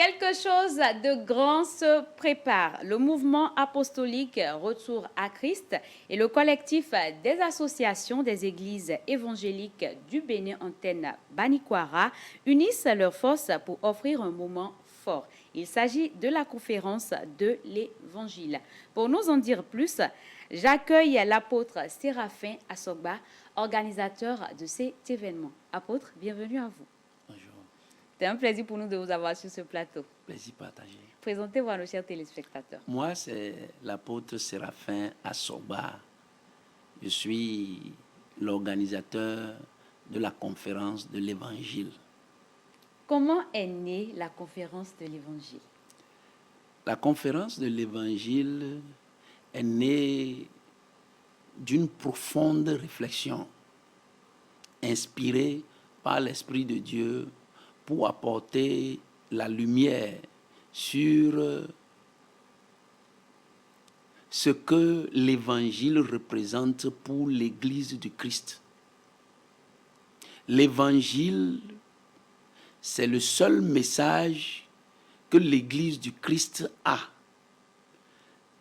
Quelque chose de grand se prépare. Le mouvement apostolique Retour à Christ et le collectif des associations des églises évangéliques du Bénin Antenne Banikwara unissent leurs forces pour offrir un moment fort. Il s'agit de la conférence de l'Évangile. Pour nous en dire plus, j'accueille l'apôtre Séraphin Assogba, organisateur de cet événement. Apôtre, bienvenue à vous. Bonjour. C'est un plaisir pour nous de vous avoir sur ce plateau. Plaisir partagé. Présentez-vous à nos chers téléspectateurs. Moi, c'est l'apôtre Séraphin Assogba. Je suis l'organisateur de la conférence de l'Évangile. Comment est née la conférence de l'Évangile? La conférence de l'Évangile est née d'une profonde réflexion inspirée par l'Esprit de Dieu pour apporter la lumière sur ce que l'Évangile représente pour l'Église du Christ. L'Évangile, c'est le seul message que l'Église du Christ a.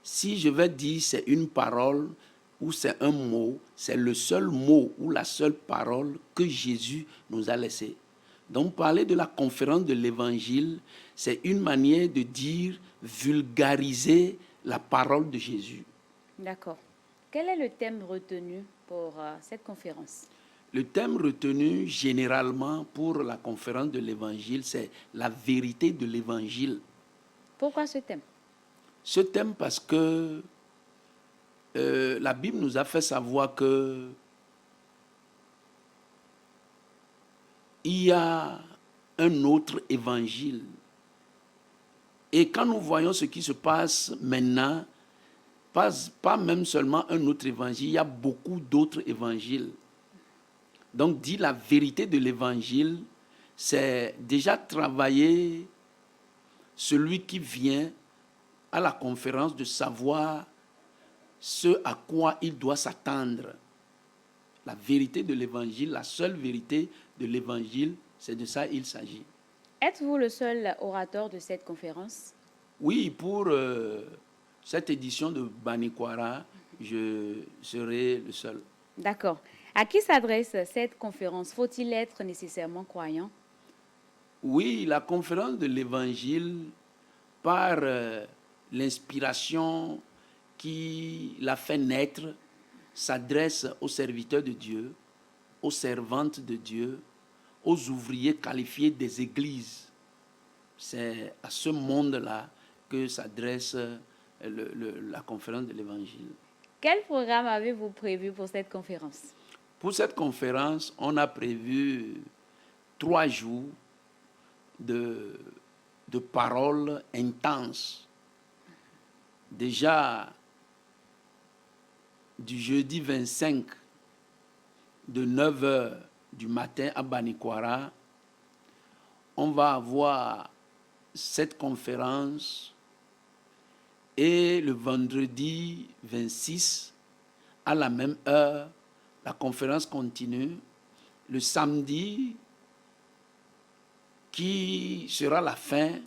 Si je vais dire c'est une parole ou c'est un mot, c'est le seul mot ou la seule parole que Jésus nous a laissée. Donc parler de la conférence de l'Évangile, c'est une manière de dire vulgariser la parole de Jésus. D'accord. Quel est le thème retenu pour cette conférence? Le thème retenu généralement pour la conférence de l'Évangile, c'est la vérité de l'Évangile. Pourquoi ce thème? Ce thème parce que la Bible nous a fait savoir que il y a un autre évangile. Et quand nous voyons ce qui se passe maintenant, pas même seulement un autre évangile, il y a beaucoup d'autres évangiles. Donc, dire la vérité de l'évangile, c'est déjà travailler celui qui vient à la conférence de savoir ce à quoi il doit s'attendre. La vérité de l'évangile, la seule vérité de l'évangile, c'est de ça qu'il s'agit. Êtes-vous le seul orateur de cette conférence? Oui, pour cette édition de Banikwara, je serai le seul. D'accord. À qui s'adresse cette conférence? Faut-il être nécessairement croyant? Oui, la conférence de l'Évangile, par l'inspiration qui l'a fait naître, s'adresse aux serviteurs de Dieu, aux servantes de Dieu, aux ouvriers qualifiés des églises. C'est à ce monde-là que s'adresse la conférence de l'Évangile. Quel programme avez-vous prévu pour cette conférence? Pour cette conférence, on a prévu 3 jours de paroles intenses. Déjà, du jeudi 25, de 9h du matin à Banikwara, on va avoir cette conférence et le vendredi 26, à la même heure, la conférence continue. Le samedi, qui sera la fin,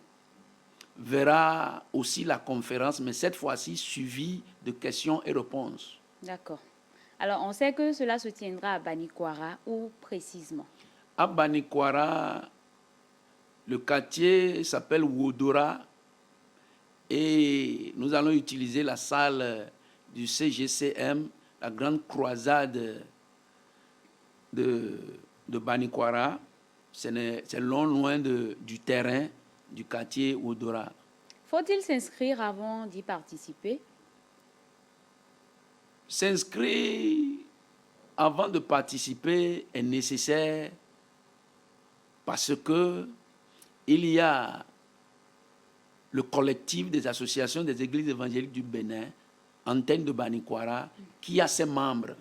verra aussi la conférence, mais cette fois-ci suivie de questions et réponses. D'accord. Alors, on sait que cela se tiendra à Banikwara, où précisément? À Banikwara, le quartier s'appelle Wodora et nous allons utiliser la salle du CGCM, la grande croisade de Banikwara. C'est loin du terrain du quartier Wodora. Faut-il s'inscrire avant d'y participer? S'inscrire avant de participer est nécessaire parce que il y a le collectif des associations des églises évangéliques du Bénin, Antenne de Banikwara, qui a ses membres.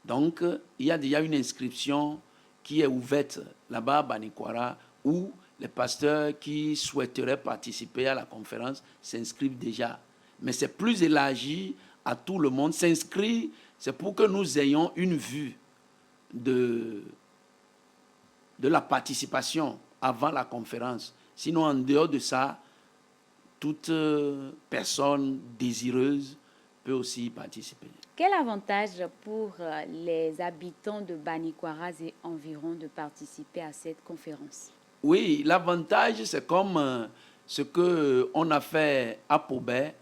Donc, il y a déjà une inscription qui est ouverte là-bas à Banikwara où les pasteurs qui souhaiteraient participer à la conférence s'inscrivent déjà. Mais c'est plus élargi à tout le monde. S'inscrire, c'est pour que nous ayons une vue de la participation avant la conférence. Sinon, en dehors de ça, toute personne désireuse peut aussi y participer. Quel avantage pour les habitants de Banikwaraz et environ de participer à cette conférence? Oui, l'avantage, c'est comme ce qu'on a fait à Pobet,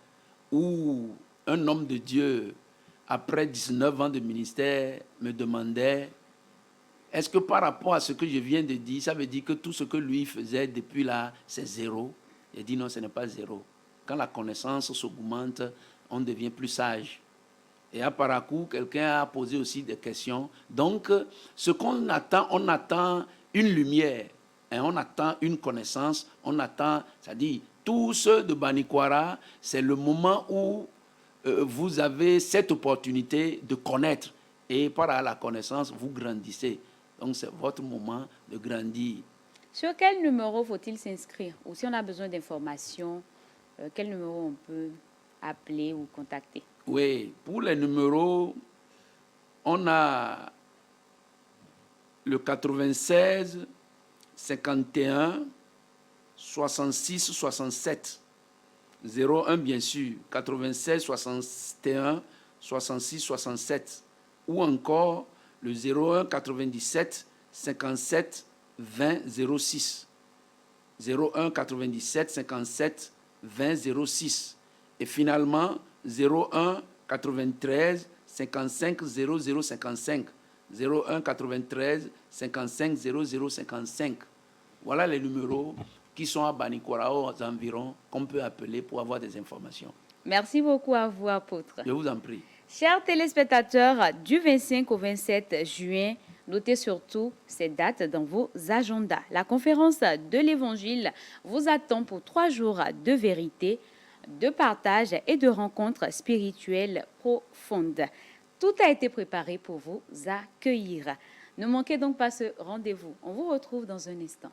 où un homme de Dieu, après 19 ans de ministère, me demandait, est-ce que par rapport à ce que je viens de dire, ça veut dire que tout ce que lui faisait depuis là, c'est zéro? J'ai dit non, ce n'est pas zéro. Quand la connaissance s'augmente, on devient plus sage. Et à Parakou, quelqu'un a posé aussi des questions. Donc, ce qu'on attend, on attend une lumière, hein, on attend une connaissance, on attend, c'est-à-dire, tous ceux de Banikwara, c'est le moment où vous avez cette opportunité de connaître. Et par la connaissance, vous grandissez. Donc, c'est votre moment de grandir. Sur quel numéro faut-il s'inscrire? Ou si on a besoin d'informations, quel numéro on peut appeler ou contacter? Oui, pour les numéros, on a le 96 51 66 67 01 bien sûr, 96 61 66 67 ou encore le 01 97 57 20 06 01 97 57 20 06 et finalement 01 93 55 00 55 01 93 55 00 55. Voilà les numéros qui sont à Banikwara aux environs qu'on peut appeler pour avoir des informations. Merci beaucoup à vous, apôtre. Je vous en prie. Chers téléspectateurs, du 25 au 27 juin, notez surtout ces dates dans vos agendas. La conférence de l'Évangile vous attend pour 3 jours de vérité, de partage et de rencontres spirituelles profondes. Tout a été préparé pour vous accueillir. Ne manquez donc pas ce rendez-vous. On vous retrouve dans un instant.